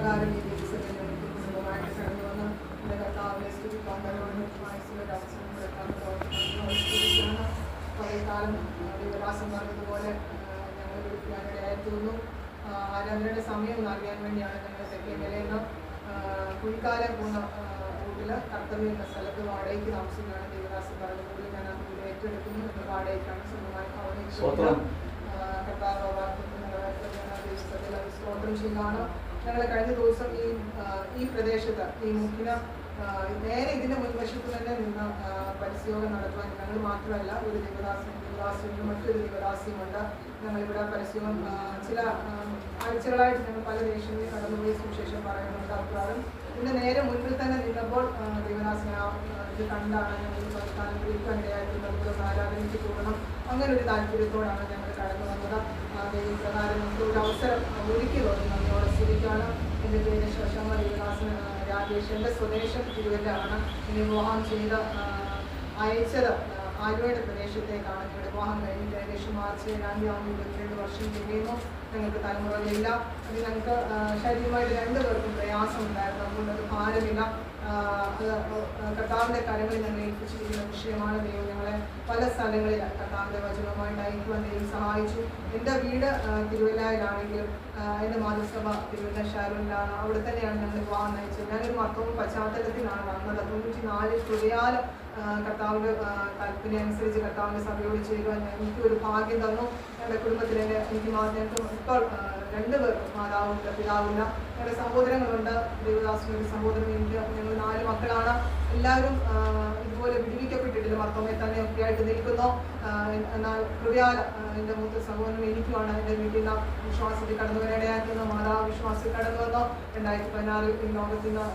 ഇപ്രകാരം ഈ ദിവസങ്ങളിലേക്ക് സുഖമായിട്ട് കടന്നു വന്ന് എൻ്റെ കർത്താവിനെ സ്തുതിക്കാനും മനസ്സിലൊരു അവസരം കൊടുക്കാനും കുറേക്കാലം വിലാസം പറഞ്ഞതുപോലെ ഞങ്ങൾ വിളിക്കാനിടയായിരുന്നു. ആരാധനയുടെ സമയം ഒന്ന് അറിയാൻ വേണ്ടിയാണ് ഞങ്ങൾ തെക്കേ നിലയെന്ന കുഴിക്കാലെ പോകുന്ന റൂട്ടിൽ കർത്തവ്യം എന്ന സ്ഥലത്ത് വാടകയ്ക്ക് താമസിക്കുകയാണ്. ദേവദാസം പറഞ്ഞതുപോലെ ഞാൻ ആ വീട് ഏറ്റെടുക്കുന്നു. ഞങ്ങൾ വാടകയ്ക്കാണ് സ്വന്തമായി ഭവനിച്ചു സ്തോത്രം ചെയ്യുകയാണ്. ഞങ്ങൾ കഴിഞ്ഞ ദിവസം ഈ പ്രദേശത്ത് ഈ മുഖ്യ നേരെ ഇതിന്റെ മുൻവശത്ത് തന്നെ നിന്ന് പരസ്യയോഗം നടത്തുവാൻ ഞങ്ങൾ മാത്രമല്ല, ഒരു ദേവദാസിയും മറ്റൊരു ദേവദാസിയുമുണ്ട്. ഞങ്ങളിവിടെ പരസ്യവും ചില ആഴ്ചകളായിട്ട് ഞങ്ങൾ പല ദേശങ്ങളിൽ കടന്നുപോയി സുവിശേഷം പറയുന്നുണ്ട്. അപ്രകാരം ഇതിന്റെ നേരെ മുൻപിൽ തന്നെ നിന്നപ്പോൾ ദേവദാസിനെ ഇത് കണ്ടാണ് ഞങ്ങൾ സംസ്ഥാനം വിളിക്കാൻ ഇടയായിട്ടുള്ള ആരാധനയ്ക്ക് പോകണം, അങ്ങനെ ഒരു താല്പര്യത്തോടാണ് ഞങ്ങൾ കടന്നു വന്നത്. പ്രകാരം നമുക്ക് ഒരു അവസരം ഒരുക്കി തോന്നുന്നു. നമ്മയോടെ സ്തുതിക്കാണ്. എൻ്റെ പേര് ശശാമ ദേവദാസൻ രാജേഷ്. എൻ്റെ സ്വദേശം തിരുവല്ലയാണ്. എന്നെ വിവാഹം ചെയ്ത് അയച്ചത് ആലുവയുടെ പ്രദേശത്തേക്കാണ്. ഞങ്ങളുടെ വിവാഹം കഴിഞ്ഞിട്ട് ഏകദേശം മാർച്ച് 7-ാം തീയതി 22 വർഷം തികയുന്നു. ഞങ്ങൾക്ക് തലമുറകളില്ല. അത് ഞങ്ങൾക്ക് ശാരീരികമായിട്ട് രണ്ടുപേർക്കും പ്രയാസമുണ്ടായിരുന്നു. അതുകൊണ്ട് അത് ഭാരമില്ല. അത് കർത്താവിൻ്റെ കരങ്ങളിൽ ഞങ്ങൾ ഏൽപ്പിച്ചിരിക്കുന്ന വിഷയമാണ്. ദൈവം ഞങ്ങളെ പല സ്ഥലങ്ങളിൽ കർത്താവിൻ്റെ വചനവുമായിട്ട് അയക്കുവാൻ ദൈവം സഹായിച്ചു. എൻ്റെ വീട് തിരുവല്ലയിലാണെങ്കിലും എൻ്റെ മാതൃസഭ തിരുവല്ല ഷാരൂരിലാണ്. അവിടെ തന്നെയാണ് ഞങ്ങൾ വിവാഹം നയിച്ചത്. ഞാനൊരു മർത്തവും പശ്ചാത്തലത്തിലാണ് വന്നത്. 94 ഹൃദയാൽ കർത്താവിൻ്റെ താല്പര്യം അനുസരിച്ച് കർത്താവിൻ്റെ സഭയോട് ചേരുവാൻ എനിക്കൊരു ഭാഗ്യം തന്നു. ഞങ്ങളുടെ കുടുംബത്തിൽ എനിക്ക് ഇപ്പോൾ 2 പേർക്കും മാതാവില്ല പിതാവില്ല. ഞങ്ങളുടെ സഹോദരങ്ങളുണ്ട്. ദേവദാസിനൊരു സഹോദരൻ എനിക്ക്. ഞങ്ങൾ 4 മക്കളാണ്. എല്ലാവരും ഇതുപോലെ വിടുവിക്കപ്പെട്ടിട്ടില്ല. മർത്തോമെ തന്നെ ഒക്കെ ആയിട്ട് നിൽക്കുന്നു. എന്നാൽ കൃപയാൽ എൻ്റെ മൂത്ത സഹോദരനും എനിക്കുമാണ് എൻ്റെ വീട്ടിൽ നിന്ന് വിശ്വാസത്തിൽ കടന്നു വരാനിടയാക്കുന്നത്. മാതാവ് വിശ്വാസത്തിൽ കടന്നു വന്നു. 2016 ഈ ലോകത്തിൽ നിന്ന്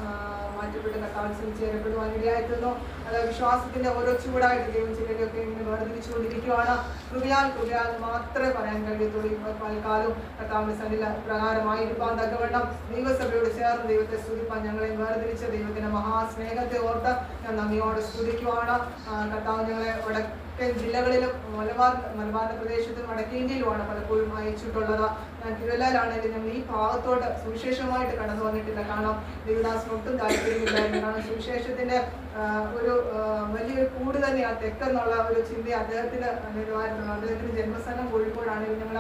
മാറ്റപ്പെട്ട് കർത്താവിൽ ചേരപ്പെടുവാനിടയായിരുന്നു. അത് വിശ്വാസത്തിന്റെ ഓരോ ചൂടായിട്ട് ദൈവം ചിലരെയൊക്കെ ഇങ്ങനെ വേർതിരിച്ചുകൊണ്ടിരിക്കുകയാണ്. കൃപയാൽ മാത്രമേ പറയാൻ കഴിയത്തുള്ളൂ. പലകാലവും കർത്താവിന്റെ സന്നിധിയിൽ പ്രകാരമായിരിക്കാൻ തക്കവണ്ണം ദൈവസഭയോട് ചേർന്ന് ദൈവത്തെ സ്തുതിപ്പാൻ ഞങ്ങളെ വേർതിരിച്ച ദൈവത്തിന്റെ മഹാസ്നേഹത്തെ ഓർത്ത് ഞാൻ നന്ദിയോടെ സ്തുതിക്കുവാണ്. കർത്താവ് ഞങ്ങളെ വടക്കൻ ജില്ലകളിലും മലബാറിന്റെ പ്രദേശത്തും വടക്കേ ഇന്ത്യയിലുമാണ് പലപ്പോഴും അയച്ചിട്ടുള്ളത്. ഞാൻ തിരുവല്ലയിലാണെങ്കിൽ ഞങ്ങൾ ഈ ഭാഗത്തോട്ട് സുവിശേഷമായിട്ട് കടന്നു വന്നിട്ടില്ല. കാരണം ദേവദാസിന് ഒട്ടും താല്പര്യമില്ലായിരുന്നു. കാരണം സുവിശേഷത്തിന്റെ ഒരു വലിയൊരു കൂട് തന്നെയാണ് തെക്കെന്നുള്ള ഒരു ചിന്ത അദ്ദേഹത്തിന് നിലവാരമാണ്. അദ്ദേഹത്തിന്റെ ജന്മസ്ഥലം കോഴിക്കോടാണെങ്കിൽ ഞങ്ങൾ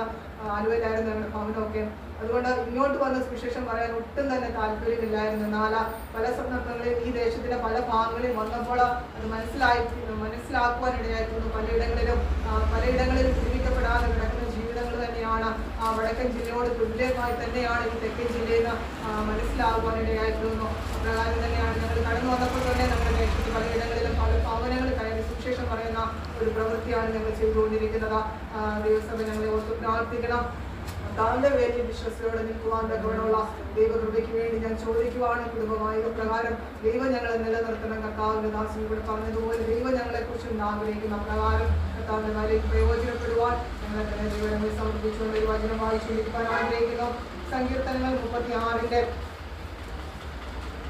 ആലുവയിലായിരുന്നു ഞങ്ങളുടെ ഭവനമൊക്കെ. അതുകൊണ്ട് ഇങ്ങോട്ട് വന്ന് സുവിശേഷം പറയാൻ ഒട്ടും തന്നെ താല്പര്യമില്ലായിരുന്നു. എന്നാൽ പല സന്ദർഭങ്ങളിൽ ഈ ദേശത്തിന്റെ പല ഭാഗങ്ങളിൽ വന്നപ്പോൾ അത് മനസ്സിലാക്കുവാനിടയായിരുന്നു. പലയിടങ്ങളിലും ജീവിക്കപ്പെടാതെ കിടക്കുന്ന ജീവിതങ്ങൾ തന്നെയാണ് ആ വടക്കൻ ജില്ലയോട് തുല്യമായി തന്നെയാണ് ഈ തെക്കൻ ജില്ലയിൽ നിന്ന് മനസ്സിലാകുവാനിടയായിരുന്നു. അപ്രകാരം തന്നെയാണ് ഞങ്ങൾ കടന്നു വന്നപ്പോൾ തന്നെ നമ്മുടെ ദേശത്ത് പലയിടങ്ങളിലും പല ഭവനങ്ങൾ കയറി സുവിശേഷം പറയുന്ന ഒരു പ്രവൃത്തിയാണ് ഞങ്ങൾ ചെയ്തുകൊണ്ടിരിക്കുന്നത്. ദൈവസഭ ഞങ്ങളെ ഓർത്ത് പ്രാർത്ഥിക്കണം. താങ്കളുടെ വേണ്ടി വിശ്വസയോടെ നിൽക്കുവാൻ തക്കവണ്ണമുള്ള ദൈവകൃപയ്ക്ക് വേണ്ടി ഞാൻ ചോദിക്കുവാണ്. കുടുംബമായ പ്രകാരം ദൈവം ഞങ്ങളെ നിലനിർത്തണം. കർത്താവിന്റെ ദാസൻ ഇവിടെ പറഞ്ഞതുപോലെ ദൈവം ഞങ്ങളെ കുറിച്ച് ആഗ്രഹിക്കുന്ന പ്രകാരം കർത്താവിന്റെ കാര്യത്തിൽ പ്രയോജനപ്പെടുവാൻ ഞങ്ങളെ തന്നെ ദൈവങ്ങളെ സമർപ്പിച്ചുകൊണ്ട് ഒരു വചനം വായിച്ചുകൊണ്ടിരിക്കാൻ ആഗ്രഹിക്കുന്നു. സങ്കീർത്തനങ്ങൾ 36-ന്റെ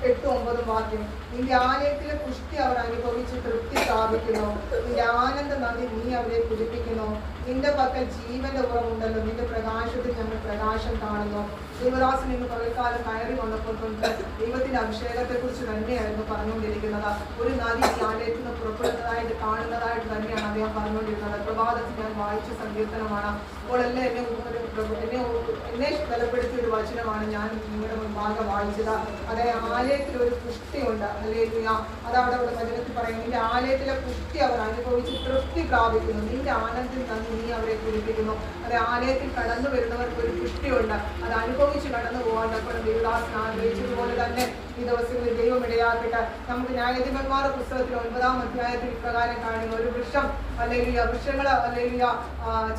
8-9 വാക്യം. നിന്റെ ആലയത്തിലെ പുഷ്ടി അവർ അനുഭവിച്ച് തൃപ്തി പ്രാപിക്കുന്നു. നിന്റെ ആനന്ദ നദി നീ അവരെ കുടിപ്പിക്കുന്നു. നിന്റെ പക്കൽ ജീവന്റെ ഉറവുണ്ടല്ലോ. നിന്റെ പ്രകാശത്തിൽ ഞങ്ങൾ പ്രകാശം കാണുന്നു. ദൈവദാസൻ ഇന്ന് പകൽക്കാലം കയറി വന്നപ്പോൾ കൊണ്ട് ദൈവത്തിന്റെ അഭിഷേകത്തെ കുറിച്ച് തന്നെയായിരുന്നു പറഞ്ഞുകൊണ്ടിരിക്കുന്നത്. ഒരു നദി ആലയത്തിൽ നിന്ന് പുറപ്പെടുന്നതായിട്ട് കാണുന്നതായിട്ട് തന്നെയാണ് അദ്ദേഹം പറഞ്ഞുകൊണ്ടിരുന്നത്. പ്രഭാതത്തിൽ ഞാൻ വായിച്ച സങ്കീർത്തനമാണ്. അപ്പോൾ എല്ലാം എന്നെ ബലപ്പെടുത്തിയ ഒരു വചനമാണ് ഞാൻ നിങ്ങളുടെ മുൻപാകെ വായിച്ചത്. അതായത് ആലയത്തിൽ ഒരു പുഷ്ടിയുണ്ട്. ഹല്ലേലൂയ. അതവിടെ വചനത്തിൽ പറയുന്നത് നിന്റെ ആലയത്തിലെ പുഷ്ടി അവർ അനുഭവിച്ച് തൃപ്തി പ്രാപിക്കുന്നു. നിന്റെ ആനന്ദത്തിൽ തന്നെ നീ അവരെ കുടിപ്പിക്കുന്നു. അത് ആലയത്തിൽ കടന്നു വരുന്നവർക്ക് ഒരു പുഷ്ടിയുണ്ട്. അത് അനുഭവിച്ച് കടന്നു പോകാൻ തക്കോളം ദൈവദാസൻ ആഗ്രഹിച്ചതുപോലെ തന്നെ ഈ ദിവസങ്ങളിൽ ദൈവം ഇടയാക്കട്ടെ. നമുക്ക് ന്യായാധിപന്മാരുടെ പുസ്തകത്തിൽ 9-ാം അധ്യായത്തിൽ ഇപ്രകാരം കാണുന്നു. ഒരു വൃക്ഷം അല്ലെങ്കിൽ വൃക്ഷങ്ങൾ അല്ലെങ്കിൽ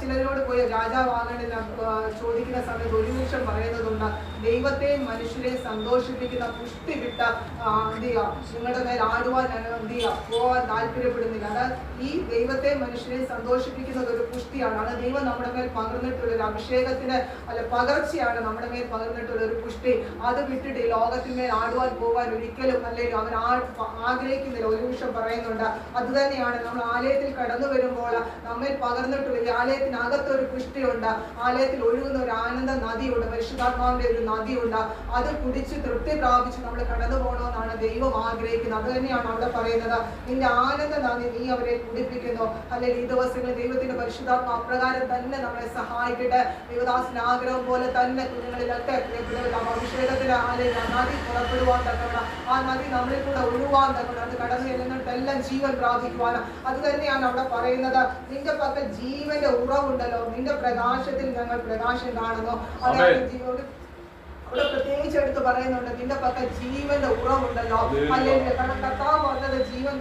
ചിലരോട് പോയി രാജാവ് വാങ്ങേണ്ട ചോദിക്കുന്ന സമയത്ത് ഒരു വൃക്ഷം പറയുന്നതുണ്ട്, ദൈവത്തെയും മനുഷ്യരെയും സന്തോഷിപ്പിക്കുന്ന പുഷ്ടി വിട്ട നിങ്ങളുടെ മേൽ ആടുവാൻ ഞാൻ പോകാൻ താല്പര്യപ്പെടുന്നില്ല. അതായത് ഈ ദൈവത്തെ മനുഷ്യരെ സന്തോഷിപ്പിക്കുന്നത് ഒരു പുഷ്ടിയാണ്. അത് ദൈവം നമ്മുടെ മേൽ പകർന്നിട്ടുള്ള ഒരു അഭിഷേകത്തിന് പകർച്ചയാണ് നമ്മുടെ മേൽ പകർന്നിട്ടുള്ള ഒരു പുഷ്ടി. അത് വിട്ടിട്ട് ഈ ലോകത്തിന്മേൽ ആടുവാൻ പോവാൻ ഒരിക്കലും അല്ലെങ്കിൽ അവൻ ആഗ്രഹിക്കുന്നില്ല. ഒരു നിമിഷം പറയുന്നുണ്ട്, അത് തന്നെയാണ് നമ്മൾ ആലയത്തിൽ കടന്നു വരുമ്പോൾ നമ്മിൽ പകർന്നിട്ടുള്ള ഈ ആലയത്തിനകത്തൊരു പുഷ്ടിയുണ്ട്, ആലയത്തിൽ ഒഴുകുന്ന ഒരു ആനന്ദ നദിയുണ്ട്, പരിശുദ്ധാത്മാവിന്റെ ഒരു നദിയുണ്ട്. അത് കുടിച്ച് തൃപ്തി പ്രാപിച്ച് നമ്മൾ കടന്നു പോകണമെന്നാണ് ദൈവം ആഗ്രഹിക്കുന്നത്. അത് തന്നെയാണ് അവിടെ പറയുന്നത്, നിന്റെ ആനന്ദ നദി നീ അവരെ കുടിപ്പിക്കുന്നു. അല്ലെങ്കിൽ ഈ ദിവസങ്ങളിൽ ദൈവത്തിന്റെ പരിശുദ്ധാത്മ അപ്രകാരം തന്നെ നമ്മളെ സഹായിക്കട്ടെ. ദൈവദാസന്റെ ആഗ്രഹം പോലെ തന്നെ കുഞ്ഞുങ്ങളിലൊക്കെ അഭിഷേകത്തിന്റെ നദി പുറപ്പെടുവാൻ തക്കണം, ആ നദി നമ്മളിൽ കൂടെ ഒഴുവാൻ തക്കണം, അത് കടന്നു ചെല്ലുന്നിടത്തെല്ലാം ജീവൻ പ്രാപിക്കുവാനും. അത് തന്നെയാണ് അവിടെ പറയുന്നത്, നിന്റെ പക്കൽ ജീവന്റെ ഉറവുണ്ടല്ലോ, നിന്റെ പ്രകാശത്തിൽ ഞങ്ങൾ പ്രകാശം കാണുന്നു. അതായത് ജീവൻ അവിടെ പ്രത്യേകിച്ച് എടുത്ത് പറയുന്നുണ്ട്, നിന്റെ പക്കൽ ജീവന്റെ ഉറവുണ്ടല്ലോ. അല്ലെങ്കിൽ കർത്താവ് പറഞ്ഞത് ജീവൻ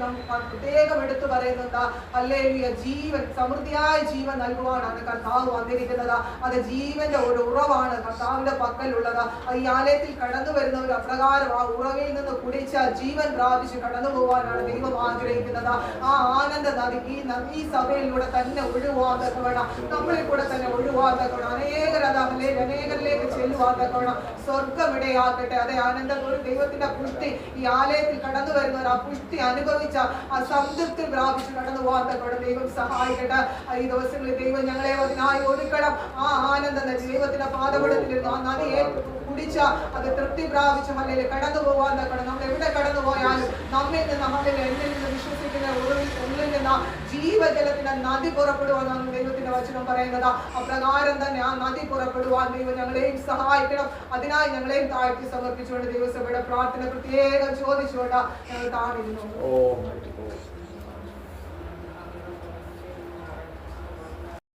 പ്രത്യേകം എടുത്തു പറയുന്നുണ്ട്. അല്ലെങ്കിൽ ജീവൻ, സമൃദ്ധിയായ ജീവൻ നൽകുവാനാണ് കർത്താവ് വന്നിരിക്കുന്നത്. അത് ജീവന്റെ ഒരു ഉറവാണ് കർത്താവിന്റെ പക്കലുള്ളത്. ഈ ആലയത്തിൽ കടന്നു വരുന്നവർ അപ്രകാരം ആ ഉറവിൽ നിന്ന് കുടിച്ച ജീവൻ പ്രാപിച്ച് കടന്നു പോകാനാണ് ദൈവം ആഗ്രഹിക്കുന്നത്. ആ ആനന്ദ നദി ഈ സഭയിലൂടെ തന്നെ ഒഴുവാതൊക്കെ വേണം, നമ്മളിൽ കൂടെ തന്നെ ഒഴുവാതൊക്കെ വേണം, അനേകരിലേക്ക് ചെല്ലുവാതൊക്കെ വേണം. സ്വർഗം ഇടയാക്കട്ടെ. അതെ, ആനന്ദം ഒരു ദൈവത്തിന്റെ പുഷ്ടി ഈ ആലയത്തിൽ കടന്നു വരുന്നവർ ആ പുഷ്ടി അനുഭവിച്ച ആ സംതൃപ്തി പ്രാപിച്ച് കടന്നു പോകാൻ ദൈവം സഹായിക്കട്ടെ. ഈ ദിവസങ്ങളിൽ ദൈവം ഞങ്ങളെ അതിനായി ഒരുക്കണം. ആ ആനന്ദം ദൈവത്തിന്റെ പാദപീഠത്തിൽ ആ നദിയെ കുടിച്ച അത് തൃപ്തി പ്രാപിച്ച മലയിൽ കടന്നു പോകാൻ തക്കണം. നമ്മൾ എവിടെ കടന്നു പോയാലും നമ്മിൽ നിന്ന് എന്നിൽ നിന്ന് വിശ്വസിക്കുന്ന ഉള്ളിൽ നിന്ന് ജീവജലത്തിന്റെ നദി പുറപ്പെടുവാനാണ് ദൈവത്തിന്റെ വചനം പറയുന്നത്. അപ്രകാരം തന്നെ ആ നദി പുറപ്പെടുവാൻ ദൈവം ഞങ്ങളെയും സഹായിക്കണം. അതിനായി ഞങ്ങളെയും താഴ്ത്തി സമർപ്പിച്ചുകൊണ്ട് ദൈവസഭയുടെ പ്രാർത്ഥന പ്രത്യേകം ചോദിച്ചുകൊണ്ട് ഞങ്ങൾ താണിരുന്നു.